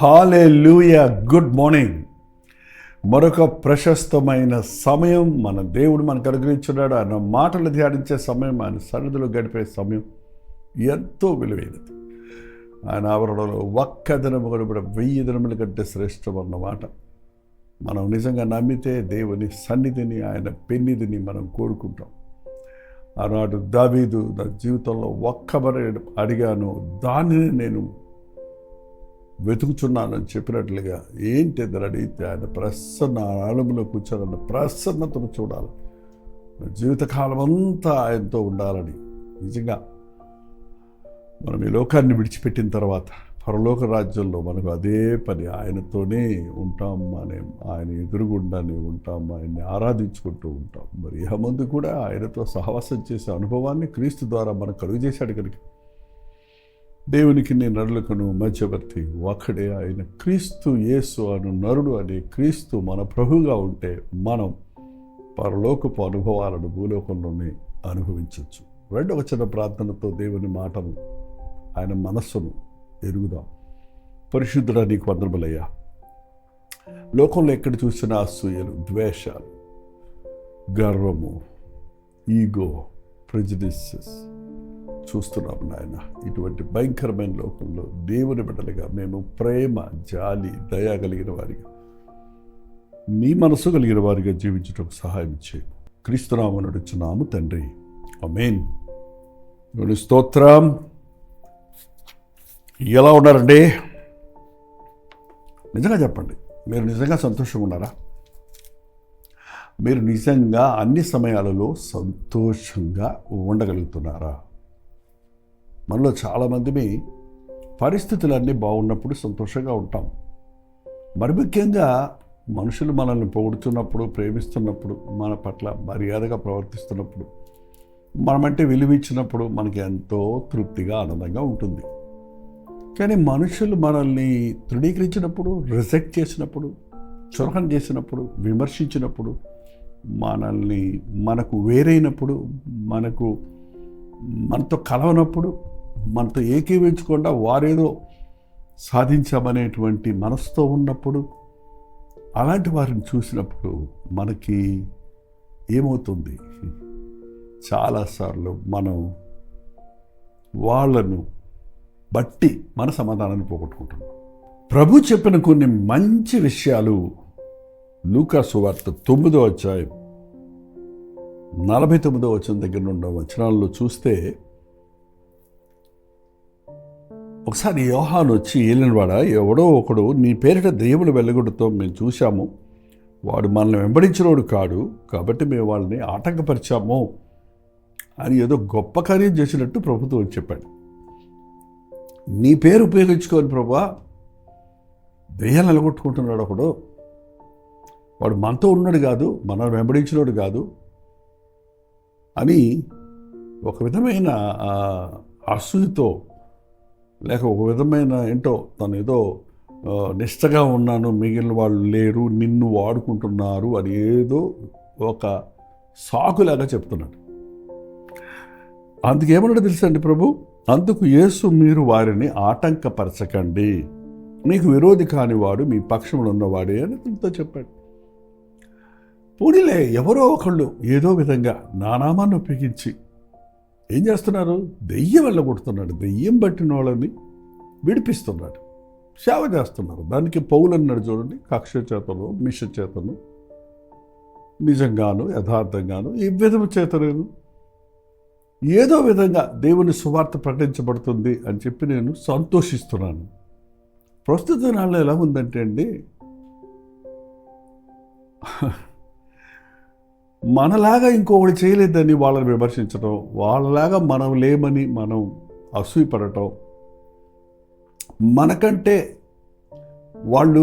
హల్లెలూయా. Good morning. మరొక ప్రశస్తమైన సమయం మన దేవుడు మనకు అనుగ్రహించున్నాడు. ఆయన మాటలు ధ్యానించే సమయం, ఆయన సన్నిధిలో గడిపే సమయం ఎంతో విలువైనది. ఆయన ఆవరణలో ఒక్క దినము కూడా 1000 దినముల కంటే శ్రేష్టం అన్నమాట. మనం నిజంగా నమ్మితే దేవుని సన్నిధిని, ఆయన పెన్నిధిని మనం కోరుకుంటాం. ఆనాడు దావీదు, నా జీవితంలో ఒక్క మరి అడిగాను, దానిని నేను వెతుకుచున్నానని చెప్పినట్లుగా ఏంటి అని అడిగితే ఆయన ప్రసన్న ఆలములో కూర్చోాలన్న ప్రసన్నతను చూడాలి. జీవితకాలం అంతా ఆయనతో ఉండాలని. నిజంగా మనం ఈ లోకాన్ని విడిచిపెట్టిన తర్వాత పరలోక రాజ్యంలో మనకు అదే పని, ఆయనతోనే ఉంటాం, ఆయన ఎదురుగుండానే ఉంటాం, ఆయన్ని ఆరాధించుకుంటూ ఉంటాం. మరి ఇహ ముందు కూడా ఆయనతో సహవాసం చేసే అనుభవాన్ని క్రీస్తు ద్వారా మనకు కలుగు చేశాడు కనుక దేవునికి నేను నరులకును మధ్యవర్తి ఒకడే ఆయన క్రీస్తు యేసు అను నరుడు అనే క్రీస్తు మన ప్రభువుగా ఉంటే మనం పరలోకపు అనుభవాలను భూలోకంలోనే అనుభవించవచ్చు. రెండవ చిన్న ప్రార్థనతో దేవుని మాటను, ఆయన మనస్సును ఎరుగుదాం. పరిశుద్ధుడా, నీకు వందనములయ్యా. లోకంలో ఎక్కడ చూసినా అసూయలు, ద్వేషాలు, గర్వము, ఈగో, ప్రెజుడిసెస్ చూస్తున్నాము నాయన. ఇటువంటి భయంకరమైన లోకంలో దేవుని బిడ్డలుగా మేము ప్రేమ, జాలి, దయ కలిగిన వారిగా, నీ మనసు కలిగిన వారిగా జీవించటం సహాయం చేయము. క్రీస్తునామమున అడుగుచున్నాము తండ్రి, ఆమేన్. స్తోత్రం. ఎలా ఉన్నారండి? నిజంగా చెప్పండి, మీరు నిజంగా సంతోషంగా ఉన్నారా? మీరు నిజంగా అన్ని సమయాలలో సంతోషంగా ఉండగలుగుతున్నారా? మనలో చాలామంది పరిస్థితులన్నీ బాగున్నప్పుడు సంతోషంగా ఉంటాం. మరి ముఖ్యంగా మనుషులు మనల్ని పొగుడుతున్నప్పుడు, ప్రేమిస్తున్నప్పుడు, మన పట్ల మర్యాదగా ప్రవర్తిస్తున్నప్పుడు, మనమంటే విలువ ఇచ్చినప్పుడు మనకి ఎంతో తృప్తిగా, ఆనందంగా ఉంటుంది. కానీ మనుషులు మనల్ని తృణీకరించినప్పుడు, రిజెక్ట్ చేసినప్పుడు, చులకన చేసినప్పుడు, విమర్శించినప్పుడు, మనకు వేరైనప్పుడు, మనతో కలవనప్పుడు, మనతో ఏకీవించకుండా వారేదో సాధించామనేటువంటి మనసుతో ఉన్నప్పుడు, అలాంటి వారిని చూసినప్పుడు మనకి ఏమవుతుంది? చాలాసార్లు మనం వాళ్ళను బట్టి మన సమాధానాన్ని పోగొట్టుకుంటున్నాం. ప్రభు చెప్పిన కొన్ని మంచి విషయాలు లూకా సువార్త 9వ అధ్యాయం 49వ వచనం దగ్గర ఉన్న వచనాల్లో చూస్తే, ఒకసారి యోహాను వచ్చి, ఏలినవాడా, ఎవడో ఒకడు నీ పేరిట దెయ్యములు వెళ్ళగొడుతాం మేము చూశాము, వాడు మనల్ని వెంబడించినోడు కాడు, కాబట్టి మేము వాళ్ళని ఆటంకపరిచాము అని ఏదో గొప్ప కార్యం చేసినట్టు ప్రభుత్వం చెప్పాడు. నీ పేరు ఉపయోగించుకోని ప్రభువా, దెయ్యాలు వెళ్ళగొట్టుకుంటున్నాడు ఒకడు, వాడు మనతో ఉన్నాడు కాదు, మనల్ని వెంబడించినోడు కాదు అని ఒక విధమైన అసూయతో, లేక ఒక విధమైన ఏంటో తను ఏదో నిష్టగా ఉన్నాను, మిగిలిన వాళ్ళు లేరు, నిన్ను వాడుకుంటున్నారు అని ఏదో ఒక సాకులాగా చెప్తున్నాడు. అందుకేమన్నాడు తెలుసండి ప్రభు? అందుకు యేసు, మీరు వారిని ఆటంకపరచకండి, మీకు విరోధి కానివాడు మీ పక్షమున ఉన్నవాడే అని తనతో చెప్పాడు. పోనీలే, ఎవరో ఒకళ్ళు ఏదో విధంగా నా నామాన్ని ఉపయోగించి ఏం చేస్తున్నారు? దెయ్యం వెళ్ళగొడుతున్నాడు, దెయ్యం పట్టిన వాళ్ళని విడిపిస్తున్నాడు, సేవ చేస్తున్నారు. దానికి పౌలు అన్నాడు చూడండి, కక్ష చేతను, మిష చేతను, నిజంగాను యథార్థంగాను ఈ విధము చేతను ఏదో విధంగా దేవుని సువార్త ప్రకటించబడుతుంది అని చెప్పి నేను సంతోషిస్తున్నాను. ప్రస్తుత నాళ్ళు ఎలా ఉందంటే అండి, మనలాగా ఇంకొకటి చేయలేదని వాళ్ళని విమర్శించడం, వాళ్ళలాగా మనం లేమని మనం అసూయపడటం, మనకంటే వాళ్ళు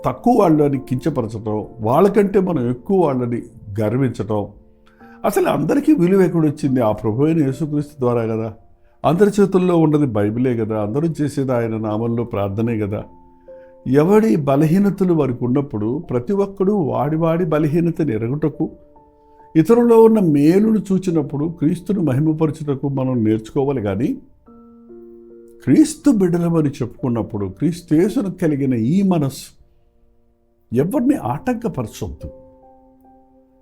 తక్కువ వాళ్ళని కించపరచడం, వాళ్ళకంటే మనం ఎక్కువ వాళ్ళని గర్వించటం. అసలు అందరికీ విలువ ఎక్కడ వచ్చింది? ఆ ప్రభు అయిన యేసుక్రీస్తు ద్వారా కదా. అందరి చేతుల్లో ఉన్నది బైబిలే కదా. అందరూ చేసేది ఆయన నామంలో ప్రార్థనే కదా. ఎవడి బలహీనతలు వారికి ఉన్నప్పుడు ప్రతి ఒక్కడూ వాడి బలహీనతని ఎరుగుటకు, ఇతరులో ఉన్న మేలును చూచినప్పుడు క్రీస్తును మహిమపరచుటకు మనం నేర్చుకోవాలి. కానీ క్రీస్తు బిడ్డలమని చెప్పుకున్నప్పుడు క్రీస్తు యేసును కలిగిన ఈ మనస్సు ఎవరిని ఆటంకపరచొద్దు,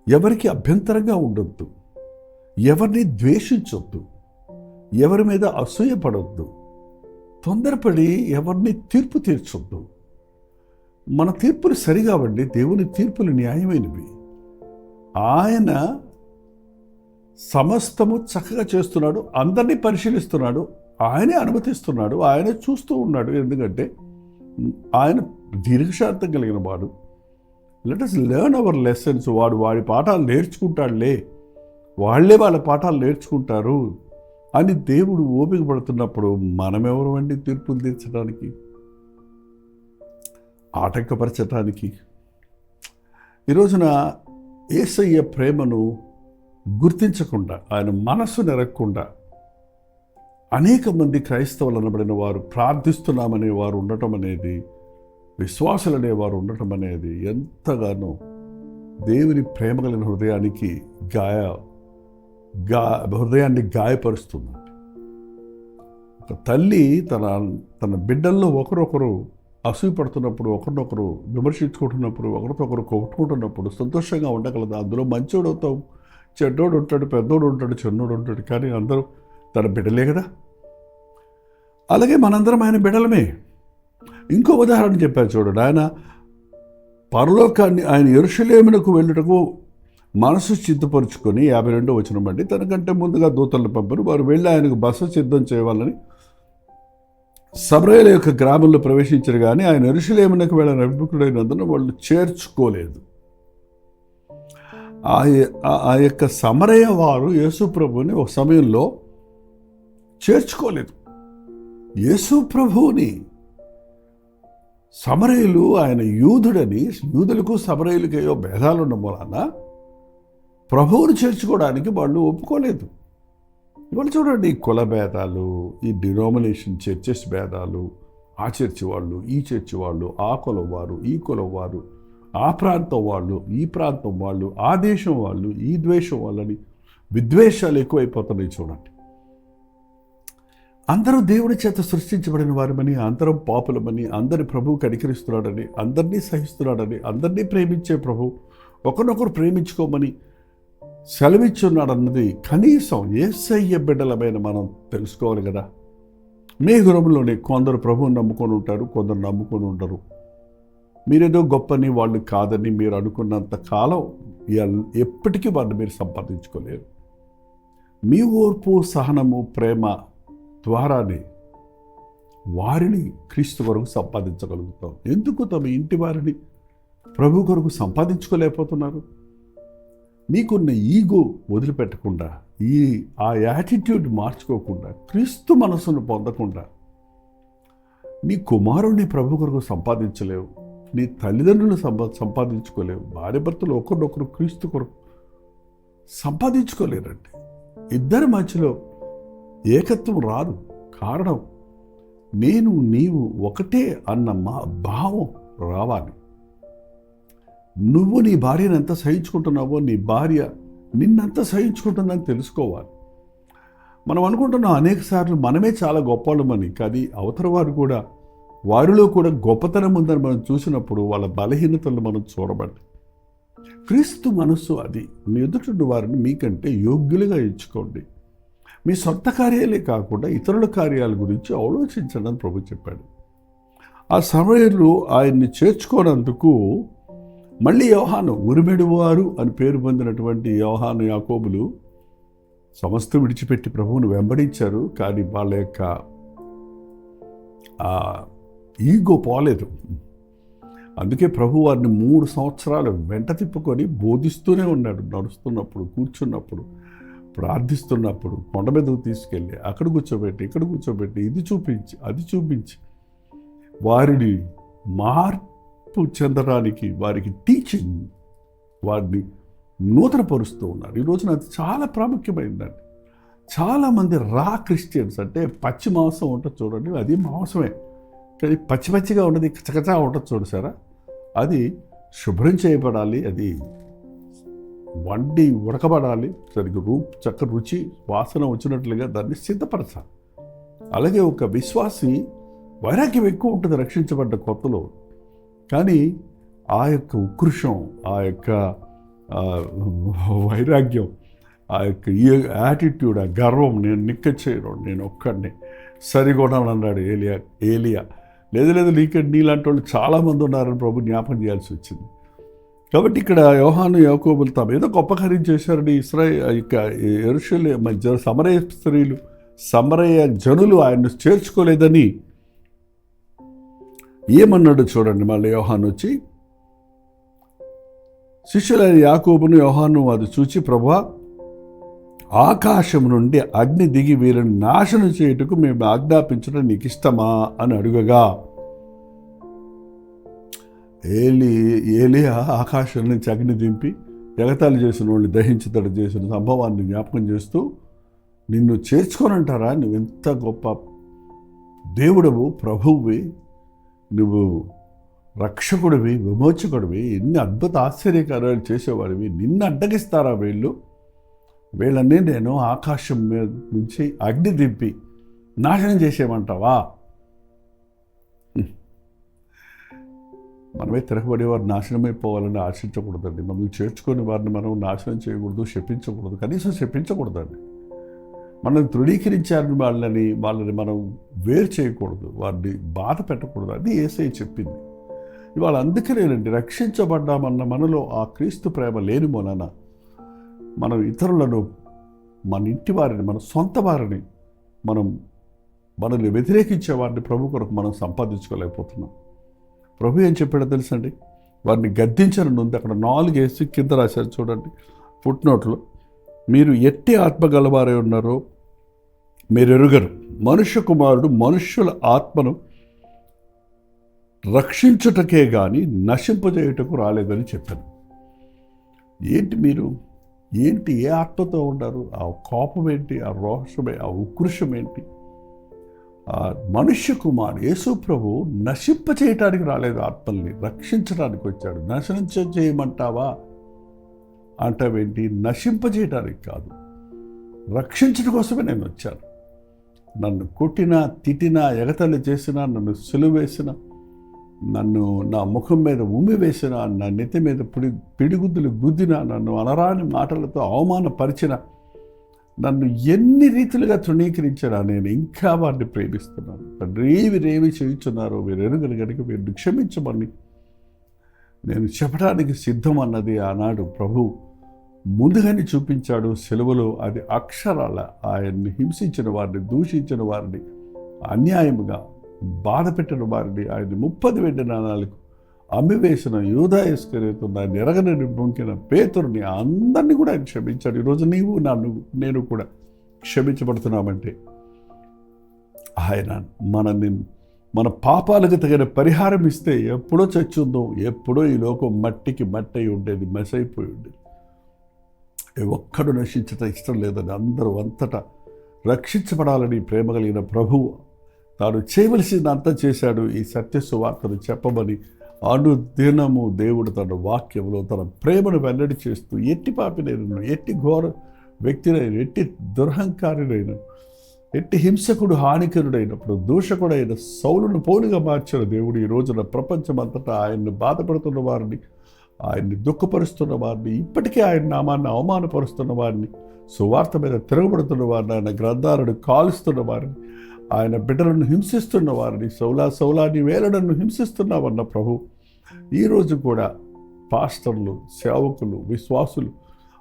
ఎవరికి అభ్యంతరంగా ఉండొద్దు, ఎవరిని ద్వేషించొద్దు, ఎవరి మీద అసూయపడొద్దు, తొందరపడి ఎవరిని తీర్పు తీర్చొద్దు. మన తీర్పులు సరిగావండి. దేవుని తీర్పులు న్యాయమైనవి. ఆయన సమస్తము చక్కగా చేస్తున్నాడు, అందరినీ పరిశీలిస్తున్నాడు, ఆయనే అనుమతిస్తున్నాడు, ఆయనే చూస్తూ ఉన్నాడు. ఎందుకంటే ఆయన దీర్ఘశాంతం కలిగిన వాడు. Let us learn our lessons. వాడి పాఠాలు నేర్చుకుంటాడులే, వాళ్ళే వాళ్ళ పాఠాలు నేర్చుకుంటారు అని దేవుడు ఓపిక పడుతున్నప్పుడు మనమెవరు అండి తీర్పులు తీర్చడానికి, ఆటంకపరచడానికి? ఈరోజున యేసయ్య ప్రేమను గుర్తించకుండా, ఆయన మనస్సు నెరగకుండా అనేక మంది క్రైస్తవులు అనబడిన వారు ప్రార్థిస్తున్నామనే వారు ఉండటం అనేది, విశ్వాసులు అనేవారు ఉండటం అనేది ఎంతగానో దేవుని ప్రేమ కలిగిన హృదయాన్ని గాయపరుస్తుంది. ఒక తల్లి తన బిడ్డల్లో ఒకరొకరు అసూయపడుతున్నప్పుడు, ఒకరినొకరు విమర్శించుకుంటున్నప్పుడు, ఒకరికొకరు కొట్టుకుంటున్నప్పుడు సంతోషంగా ఉండగలదు. అందులో మంచోడు అవుతావు, చెడ్డోడు ఉంటాడు, పెద్దోడు ఉంటాడు, చిన్నోడు ఉంటాడు, కానీ అందరూ తన బిడ్డలే కదా. అలాగే మనందరం ఆయన బిడ్డలమే. ఇంకో ఉదాహరణ చెప్పారు చూడండి. ఆయన పరలోకాన్ని, ఆయన యెరూషలేమునకు వెళ్ళుటకు మనసు సిద్ధపరుచుకొని 52వ వచనం బట్టి తనకంటే ముందుగా దూతలను పంపరు. వారు వెళ్ళి ఆయనకు బస సిద్ధం చేయవాలని సమరయేలు యొక్క గ్రామంలో ప్రవేశించారు. కానీ ఆయన యెరూషలేమునకు వెళ్ళని అభిముఖుడైనందున వాళ్ళు చేర్చుకోలేదు. ఆ యొక్క సమరయ వారు యేసు ప్రభువుని ఒక సమయంలో చేర్చుకోలేదు. యేసు ప్రభువుని సమరయులు, ఆయన యూదుడని, యూదులకు సమరయులకు ఏవో భేదాలు ఉన్న మూలాన ప్రభువుని చేర్చుకోవడానికి వాళ్ళు ఒప్పుకోలేదు. ఇవాళ చూడండి, ఈ కుల భేదాలు, ఈ డినామినేషన్ చర్చెస్ భేదాలు, ఆ చర్చి వాళ్ళు, ఈ చర్చి వాళ్ళు, ఆ కులం వారు, ఈ కులం వారు, ఆ ప్రాంతం వాళ్ళు, ఈ ప్రాంతం వాళ్ళు, ఆ దేశం వాళ్ళు, ఈ ద్వేషం వాళ్ళని విద్వేషాలు ఎక్కువైపోతున్నాయి. చూడండి, అందరూ దేవుని చేత సృష్టించబడిన వారమని, అందరం పాపులమని, అందరి ప్రభువు కనికరిస్తున్నాడని, అందరినీ సహిస్తున్నాడని, అందరినీ ప్రేమించే ప్రభు ఒకరినొకరు ప్రేమించుకోమని సెలవిచ్చున్నాడన్నది కనీసం యేసయ్య బిడ్డలమైన మనం తెలుసుకోవాలి కదా. మీ గురంలోనే కొందరు ప్రభువుని నమ్ముకొని ఉంటారు, కొందరు నమ్ముకొని ఉండరు. మీరేదో గొప్పని, వాళ్ళు కాదని మీరు అనుకున్నంత కాలం ఎప్పటికీ వారిని మీరు సంపాదించుకోలేరు. మీ ఓర్పు, సహనము, ప్రేమ ద్వారానే వారిని క్రీస్తు కొరకు సంపాదించగలుగుతాం. ఎందుకు తమ ఇంటి వారిని ప్రభు కొరకు సంపాదించుకోలేకపోతున్నారు? మీకున్న ఈగో వదిలిపెట్టకుండా, ఆ యాటిట్యూడ్ మార్చుకోకుండా, క్రీస్తు మనసును పొందకుండా నీ కుమారుడిని ప్రభు కొరకు సంపాదించలేవు, నీ తల్లిదండ్రులు సంపాదించుకోలేవు, భార్య భర్తలు ఒకరినొకరు క్రీస్తు కొరకు సంపాదించుకోలేరండి. ఇద్దరి మధ్యలో ఏకత్వం రాదు. కారణం, నేను నీవు ఒకటే అన్న మా భావం రావాలి. నువ్వు నీ భార్యను ఎంత సహించుకుంటున్నావో నీ భార్య నిన్నంత సహించుకుంటుందని తెలుసుకోవాలి. మనం అనుకుంటున్నాం అనేక సార్లు మనమే చాలా గొప్పవాళ్ళమని, కానీ అవతల వారు కూడా, వారిలో కూడా గొప్పతనం ఉందని మనం చూసినప్పుడు వాళ్ళ బలహీనతలను మనం చూడబడి, క్రీస్తు మనస్సు అది. మీ ఎదుటి వారిని మీకంటే యోగ్యులుగా ఎంచుకోండి. మీ సొంత కార్యాలే కాకుండా ఇతరుల కార్యాల గురించి ఆలోచించడం ప్రభు చెప్పాడు. ఆ సమయంలో ఆయన్ని చేర్చుకోనందుకు మళ్ళీ యోహాను, ఉరిమెడువారు అని పేరు పొందినటువంటి యోహాను, యాకోబులు సమస్త విడిచిపెట్టి ప్రభువును వెంబడించారు. కానీ వాళ్ళ యొక్క ఈగో పోలేదు. అందుకే ప్రభు వారిని 3 సంవత్సరాలు వెంట తిప్పుకొని బోధిస్తూనే ఉన్నాడు. నడుస్తున్నప్పుడు, కూర్చున్నప్పుడు, ప్రార్థిస్తున్నప్పుడు, కొండ మీదకు తీసుకెళ్ళి అక్కడ కూర్చోబెట్టి, ఇక్కడ కూర్చోబెట్టి, ఇది చూపించి, అది చూపించి వారిని మార్పు చెందడానికి, వారికి టీచింగ్, వారిని నూతనపరుస్తూ ఉన్నారు. ఈ రోజున అది చాలా ప్రాముఖ్యమైందండి. చాలామంది క్రిస్టియన్స్ అంటే పచ్చి మాంసం ఉంటుంది చూడండి, అది మాంసమే, కానీ పచ్చి పచ్చిగా ఉండదు, కచకచా ఉంటుంది చూడసారా, అది శుభ్రం చేయబడాలి, అది వండి ఉడకబడాలి, సరిగ్గా చక్క రుచి వాసన వచ్చినట్లుగా దాన్ని సిద్ధపరచాలి. అలాగే ఒక విశ్వాసి వైరాగ్యం ఎక్కువ ఉంటుంది రక్షించబడ్డ కొత్తలో, కానీ ఆ యొక్క ఉకృషం, ఆ యొక్క వైరాగ్యం, ఆ యొక్క యాటిట్యూడ్, ఆ గర్వం, నేను నిక్కచేయను, నేను ఒక్కడిని సరిగొనాలని అన్నాడు ఏలియా. లేదు నీలాంటి వాళ్ళు చాలామంది ఉన్నారని ప్రభు జ్ఞాపకం చేయాల్సి వచ్చింది. కాబట్టి ఇక్కడ యోహాను యాకోబులు తాము ఏదో గొప్ప కార్యం చేశారని యెరూషలేము సమరయ స్త్రీలు, సమరయ జనులు ఆయన్ను చేర్చుకోలేదని ఏమన్నాడు చూడండి. మళ్ళీ యోహాను వచ్చి శిష్యులైన యాకోబును యోహాను అది చూచి, ప్రభువా, ఆకాశం నుండి అగ్ని దిగి వీరిని నాశనం చేయుటకు మేము ఆజ్ఞాపించడం నీకు ఇష్టమా అని అడుగగా, ఏలియా ఆకాశం నుంచి అగ్ని దింపి ఎగతాళి చేసిన వాళ్ళని దహించుతడు చేసిన సంభవాన్ని జ్ఞాపకం చేస్తూ, నిన్ను చేర్చుకోనంటారా, నువ్వు ఎంత గొప్ప దేవుడవు, ప్రభువువి, నువ్వు రక్షకుడివి, విమోచకుడివి, ఎన్ని అద్భుత ఆశ్చర్యకార్యాలు చేసేవాడివి, నిన్ను అడ్డగిస్తారా వీళ్ళని నేను ఆకాశం మీద నుంచి అగ్ని దింపి నాశనం చేసేయమంటావా? మనమే తిరగబడే వారు నాశనమైపోవాలని ఆశించకూడదండి. మనల్ని చేర్చుకొని వారిని మనం నాశనం చేయకూడదు, శపించకూడదు, కనీసం శపించకూడదండి. మనం తృణీకరించారని వాళ్ళని మనం వేరు చేయకూడదు, వారిని బాధ పెట్టకూడదు. అది యేసయ్య చెప్పింది. ఇవాళ అందుకనేనండి రక్షించబడ్డామన్న మనలో ఆ క్రీస్తు ప్రేమ లేని మూలన మనం ఇతరులను, మన ఇంటి వారిని, మన సొంత వారిని, మనల్ని వ్యతిరేకించే వారిని ప్రభు కొరకు మనం సంపాదించుకోలేకపోతున్నాం. ప్రభు ఏం చెప్పాడో తెలుసండి, వారిని గద్దించని ఉంది. అక్కడ 4 వేసి కింద రాశారు చూడండి ఫుట్నోట్లో, మీరు ఎట్టి ఆత్మ గలవారై ఉన్నారో మీరు ఎరుగరు, మనుష్య కుమారుడు మనుష్యుల ఆత్మను రక్షించుటకే కానీ నశింపజేయుటకు రాలేదని చెప్పాను. ఏంటి ఏ ఆత్మతో ఉంటారు? ఆ కోపం ఏంటి? ఆ రోషమే, ఆ ఉకృషం ఏంటి? ఆ మనుష్య కుమారుడు యేసు ప్రభు నశింపచేయటానికి రాలేదు, ఆత్మల్ని రక్షించడానికి వచ్చాడు. నాశనం చేయమంటావా అంటావేంటి? నశింపజేయటానికి కాదు, రక్షించడం కోసమే నేను వచ్చాను. నన్ను కొట్టినా, తిట్టినా, ఎగతాళి చేసినా, నన్ను సిలువేసినా, నన్ను నా ముఖం మీద ఉమ్మి వేసిన, నా నెత్తి మీద పిడిగుద్దులు గుద్దిన, నన్ను అనరాని మాటలతో అవమానపరిచిన, నన్ను ఎన్ని రీతిలుగా తృణీకరించినా నేను ఇంకా వారిని ప్రేమిస్తున్నాను. రేవి చేయుచున్నారో మీరు ఎరుగని కనుక మీరు క్షమించమని నేను చెప్పడానికి సిద్ధం అన్నది ఆనాడు ప్రభు ముందుగానే చూపించాడు సిలువలో. అది అక్షరాల ఆయన్ని హింసించిన వారిని, దూషించిన వారిని, అన్యాయముగా బాధ పెట్టిన వారిని, ఆయన 30 వెండి నాణాలకు అమ్మివేసిన యూదా ఇస్కరియోతు, దాన్ని ఎరగనని బొంకిన పేతురుని, అందరినీ కూడా ఆయన క్షమించాడు. ఈరోజు నేను కూడా క్షమించబడుతున్నామంటే ఆయన మన పాపాలకు తగిన పరిహారం ఇస్తే ఎప్పుడో చచ్చుందో, ఎప్పుడో ఈ లోకం మట్టికి మట్టి ఉండేది, మెసైపోయి ఉండేది. ఒక్కడు నశించటం ఇష్టం లేదని అందరూ అంతటా రక్షించబడాలని ప్రేమ కలిగిన ప్రభువు తాను చేయవలసిందంతా చేశాడు. ఈ సత్య సువార్తను చెప్పమని అనుదినము దేవుడు తన వాక్యంలో తన ప్రేమను వెల్లడి చేస్తూ, ఎట్టి పాపినైనను, ఎట్టి ఘోర వ్యక్తినైనా, ఎట్టి దురహంకారినైనా, ఎట్టి హింసకుడు హానికరుడైనప్పుడు దూషకుడైన సౌలును పోలిగా మార్చిన దేవుడు ఈ రోజున ప్రపంచమంతటా ఆయన్ని బాధపడుతున్న వారిని, ఆయన్ని దుఃఖపరుస్తున్న వారిని, ఇప్పటికే ఆయన నామాన్ని అవమానపరుస్తున్న వారిని, సువార్త మీద తిరగబడుతున్న వారిని, ఆయన గ్రంథాలను కాలుస్తున్న వారిని, ఆయన బిడ్డలను హింసిస్తున్న వారిని, సౌలాని వేలడను హింసిస్తున్నామన్న ప్రభు ఈరోజు కూడా పాస్టర్లు, సేవకులు, విశ్వాసులు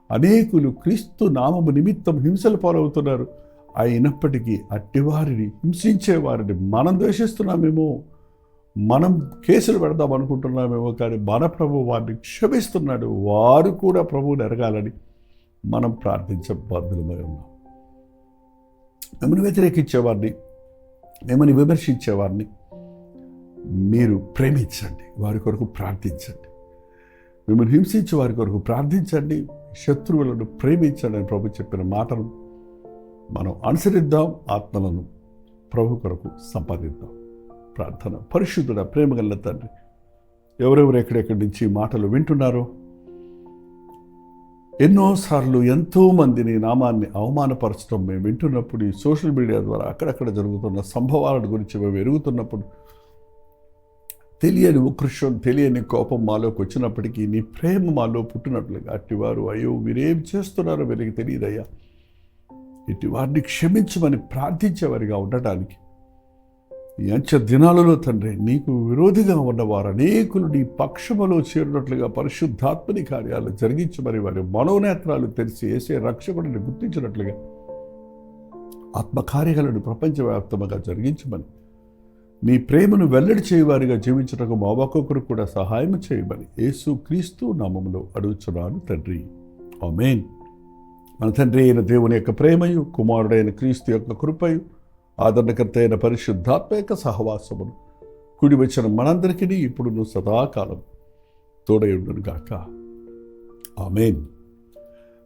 అనేకులు క్రీస్తు నామము నిమిత్తం హింసలు పాలవుతున్నారు. అయినప్పటికీ అట్టివారిని, హింసించేవారిని మనం ద్వేషిస్తున్నామేమో, మనం కేసులు పెడదాం అనుకుంటున్నామేమో, కానీ మన ప్రభు వారిని క్షమిస్తున్నాడు. వారు కూడా ప్రభువుని ఎరగాలని మనం ప్రార్థించబద్ధులమై ఉన్నాం. మిమ్మల్ని వ్యతిరేకించేవారిని, మిమ్మల్ని విమర్శించేవారిని మీరు ప్రేమించండి, వారి కొరకు ప్రార్థించండి. మిమ్మల్ని హింసించే వారి కొరకు ప్రార్థించండి. శత్రువులను ప్రేమించండి అని ప్రభు చెప్పిన మాటను మనం అనుసరిద్దాం. ఆత్మలను ప్రభు కొరకు సంపాదిద్దాం. ప్రార్థన. పరిశుద్ధుడ, ప్రేమగల తండ్రి, ఎవరెవరు ఎక్కడెక్కడి నుంచి మాటలు వింటున్నారో, ఎన్నోసార్లు ఎంతోమంది నీ నామాన్ని అవమానపరచడం మేము వింటున్నప్పుడు, ఈ సోషల్ మీడియా ద్వారా అక్కడక్కడ జరుగుతున్న సంభవాల గురించి మేము ఎరుగుతున్నప్పుడు తెలియని ఉకృషం, తెలియని కోపం మాలోకి వచ్చినప్పటికీ నీ ప్రేమ మాలో పుట్టినట్లుగా అట్టివారు అయ్యో వీరేం చేస్తున్నారో వీరికి తెలియదయ్యా, ఇటు వారిని క్షమించమని ప్రార్థించేవారిగా ఉండటానికి ఈ అంచె దినాలలో తండ్రి నీకు విరోధిగా ఉన్నవారు అనేకులు నీ పక్షములో చేరినట్లుగా పరిశుద్ధాత్మని కార్యాలు జరిగించమని వారి మనోనేత్రాలు తెరిచి వేసే రక్షకుడిని గుర్తించినట్లుగా ఆత్మకార్యాలను ప్రపంచవ్యాప్తంగా జరిగించమని, నీ ప్రేమను వెల్లడి చేయవారిగా జీవించటకు మా ఒక్కొక్కరు కూడా సహాయం చేయమని యేసు క్రీస్తు నామములో అడుగుచున్నాను తండ్రి. ఆమేన్. మన తండ్రి అయిన దేవుని యొక్క ప్రేమయు, కుమారుడైన క్రీస్తు యొక్క కృపయు, ఆదరణకర్త అయిన పరిశుద్ధాత్మ యొక్క సహవాసమును కుడి వచ్చిన మనందరికీ ఇప్పుడు సదాకాలం తోడయుండును గాక. ఆమేన్.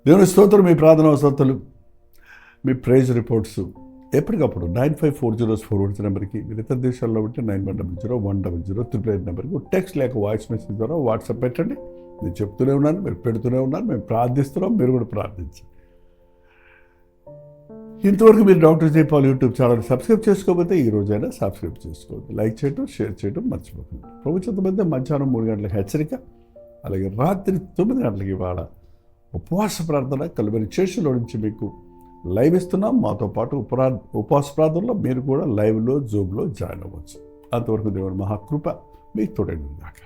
దేవుని స్తోత్రం. మీ ప్రార్థన అవసరతలు, మీ ప్రైజ్ రిపోర్ట్స్ ఎప్పటికప్పుడు 9540 నెంబర్కి, మీరు ఇతర దేశాల్లో ఉంటే 9100 నెంబర్కి టెక్స్ట్ లేక వాయిస్ మెసేజ్ ద్వారా వాట్సాప్ పెట్టండి. నేను చెప్తూనే ఉన్నాను, మీరు పెడుతూనే ఉన్నారు, మేము ప్రార్థిస్తున్నాం, మీరు కూడా ప్రార్థించండి. ఇంతవరకు మీరు doctor Jaipal YouTube channel subscribe చేసుకోకపోతే ఈ రోజైనా సబ్స్క్రైబ్ చేసుకోవద్దు. లైక్ చేయటం, షేర్ చేయడం మర్చిపోకండి. ప్రభుత్వం మధ్య మధ్యాహ్నం 3 గంటలకు హెచ్చరిక, అలాగే రాత్రి 9 గంటలకి ఇవాళ ఉపవాస ప్రార్థన కల్వరి చర్చిలో నుంచి మీకు లైవ్ ఇస్తున్నాం. మాతో పాటు ఉపవాస ప్రార్థనలో మీరు కూడా లైవ్లో జూమ్లో జాయిన్ అవ్వచ్చు. అంతవరకు దేవుని మహాకృప మీకు తోడైంది గాక.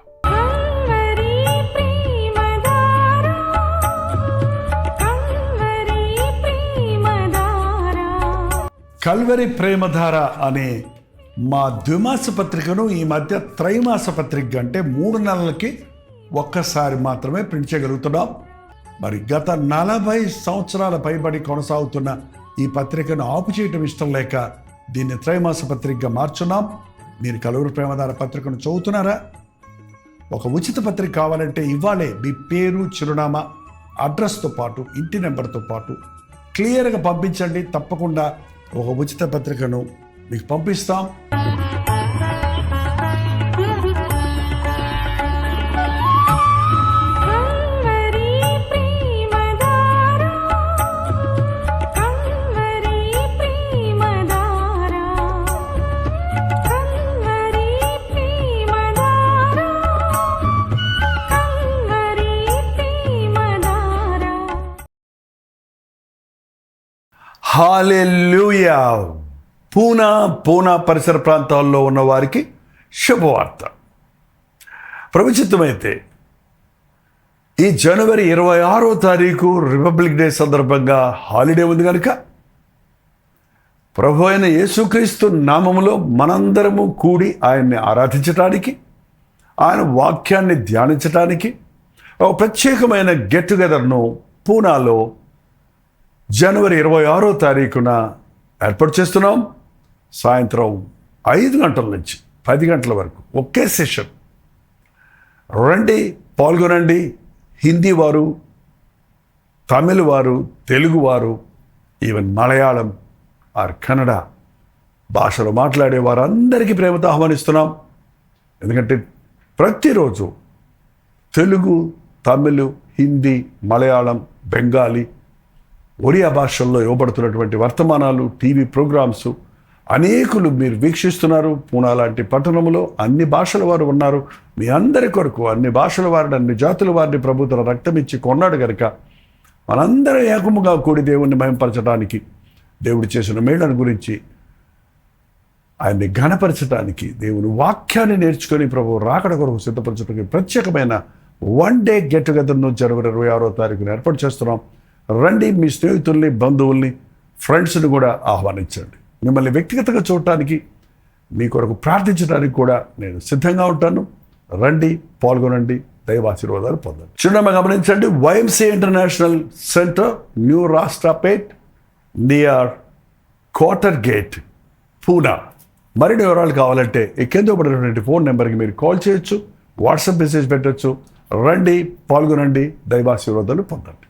కల్వరి ప్రేమధార అనే మా ద్విమాస పత్రికను ఈ మధ్య త్రైమాస పత్రిక అంటే 3 నెలలకి ఒక్కసారి మాత్రమే ప్రింట్ చేయగలుగుతున్నాం. మరి గత 40 సంవత్సరాల పైబడి కొనసాగుతున్న ఈ పత్రికను ఆపు చేయటం ఇష్టం లేక దీన్ని త్రైమాస పత్రికగా మార్చున్నాం. మీరు కల్వరి ప్రేమధార పత్రికను చదువుతున్నారా? ఒక ఉచిత పత్రిక కావాలంటే ఇవ్వాలే మీ పేరు, చిరునామా, అడ్రస్తో పాటు ఇంటి నెంబర్తో పాటు క్లియర్గా పంపించండి. తప్పకుండా ఒక ఉచిత పత్రికను మీకు పంపిస్తాం. హల్లెలూయా. పూనా పరిసర ప్రాంతాల్లో ఉన్న వారికి శుభవార్త. ప్రభుచిత్తమైతే ఈ జనవరి 26వ తారీఖు రిపబ్లిక్ డే సందర్భంగా హాలిడే ఉంది కనుక ప్రభు అయిన యేసుక్రీస్తు నామములో మనందరము కూడి ఆయన్ని ఆరాధించటానికి, ఆయన వాక్యాన్ని ధ్యానించటానికి ఒక ప్రత్యేకమైన గెట్ టుగెదర్ను పూనాలో జనవరి 26వ తారీఖున ఏర్పాటు చేస్తున్నాం. సాయంత్రం 5 గంటల నుంచి 10 గంటల వరకు ఒకే సెషన్. రండి, పాల్గొనండి. హిందీ వారు, తమిళ వారు, తెలుగు వారు, ఈవెన్ మలయాళం ఆర్ కన్నడ భాషలో మాట్లాడే వారందరికీ ప్రేమతో ఆహ్వానిస్తున్నాం. ఎందుకంటే ప్రతిరోజు తెలుగు, తమిళ్, హిందీ, మలయాళం, బెంగాలీ, ఒరియా భాషల్లో ఇవ్వబడుతున్నటువంటి వర్తమానాలు, టీవీ ప్రోగ్రామ్స్ అనేకులు మీరు వీక్షిస్తున్నారు. పూనా లాంటి పట్టణంలో అన్ని భాషల వారు ఉన్నారు. మీ అందరి కొరకు అన్ని భాషల వారిని, అన్ని జాతుల వారిని ప్రభు తన రక్తం ఇచ్చి కొన్నాడు కనుక మనందరం ఏకముగా కూడి దేవుణ్ణి మహింపరచడానికి, దేవుడు చేసిన మేళ్లను గురించి ఆయన్ని ఘనపరచడానికి, దేవుని వాక్యాన్ని నేర్చుకొని ప్రభు రాకడ కొరకు సిద్ధపరచడానికి ప్రత్యేకమైన 1 డే గెట్ టుగెదర్ను జనవరి 26వ తారీఖున ఏర్పాటు చేస్తున్నాం. రండి, మీ స్నేహితుల్ని, బంధువుల్ని, ఫ్రెండ్స్ని కూడా ఆహ్వానించండి. మిమ్మల్ని వ్యక్తిగతంగా చూడటానికి, మీ కొరకు ప్రార్థించడానికి కూడా నేను సిద్ధంగా ఉంటాను. రండి, పాల్గొనండి, దైవాశీర్వాదాలు పొందండి. చిరునామా గమనించండి. YMCA international centre, new Rashtrapet, near quarter gate, Poona. మరిన్ని వివరాలు కావాలంటే ఈ కింద పడినటువంటి ఫోన్ నెంబర్కి మీరు కాల్ చేయొచ్చు, వాట్సాప్ మెసేజ్ పెట్టచ్చు. రండి, పాల్గొనండి, దైవాశీర్వాదాలు పొందండి.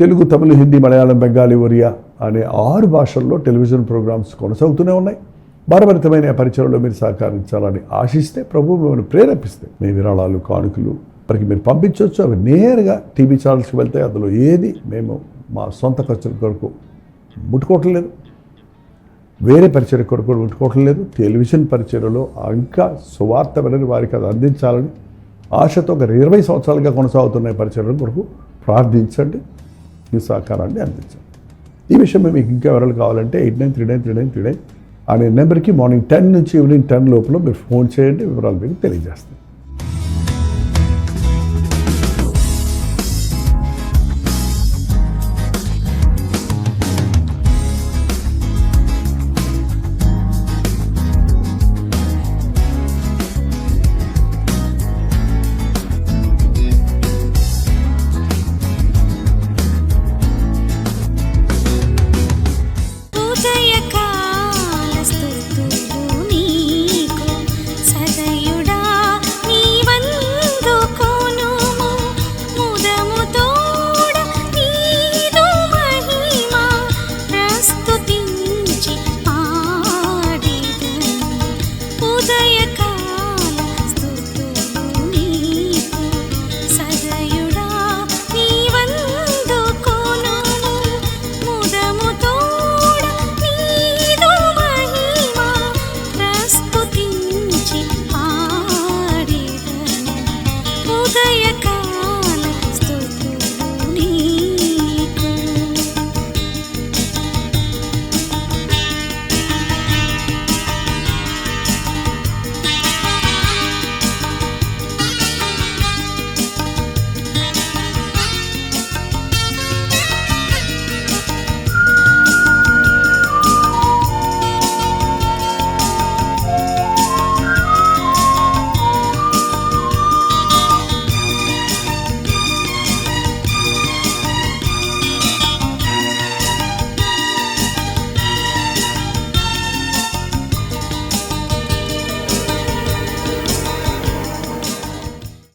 తెలుగు, తమిళ, హిందీ, మలయాళం, బెంగాలీ, ఒరియా అనే 6 భాషల్లో టెలివిజన్ ప్రోగ్రామ్స్ కొనసాగుతూనే ఉన్నాయి. భారభరితమైన పరిచయంలో మీరు సహకరించాలని ఆశిస్తే, ప్రభు మిమ్మల్ని ప్రేరేపిస్తే మీ విరాళాలు, కానుకలు మనకి మీరు పంపించవచ్చు. అవి నేరుగా టీవీ ఛానల్స్కి వెళ్తాయి. అందులో ఏది మేము మా సొంత ఖర్చుల కొరకు ముట్టుకోవటం లేదు, వేరే పరిచయ కొరకు కూడా ముట్టుకోవటం లేదు. టెలివిజన్ పరిచయలో ఇంకా సువార్త వినని వారికి అది అందించాలని ఆశతో ఒక 20 సంవత్సరాలుగా కొనసాగుతున్న పరిచయం కొరకు ప్రార్థించండి, మీ సహకారాన్ని అందించండి. ఈ విషయం మీకు ఇంకా వివరాలు కావాలంటే 89393939 అనే నెంబర్కి మార్నింగ్ 10 నుంచి ఈవినింగ్ 10 లోపల మీరు ఫోన్ చేయండి, వివరాలు మీకు తెలియజేస్తాం.